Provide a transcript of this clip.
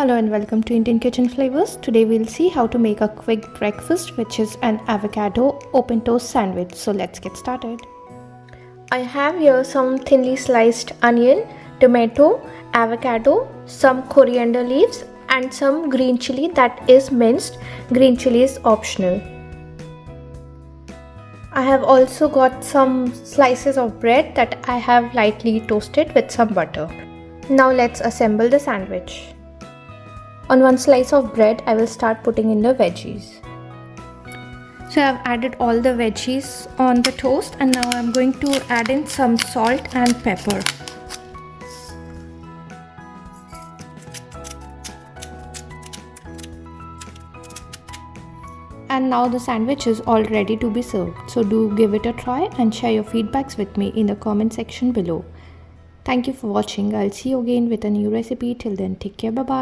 Hello and welcome to Indian Kitchen Flavors. Today we'll see how to make a quick breakfast, which is an avocado open toast sandwich. So let's get started. I have here some thinly sliced onion, tomato, avocado, some coriander leaves and some green chili that is minced. Green chili is optional. I have also got some slices of bread that I have lightly toasted with some butter. Now let's assemble the sandwich. On one slice of bread, I will start putting in the veggies. So I've added all the veggies on the toast and now I'm going to add in some salt and pepper. And now the sandwich is all ready to be served. So do give it a try and share your feedbacks with me in the comment section below. Thank you for watching. I'll see you again with a new recipe. Till then, take care. Bye-bye.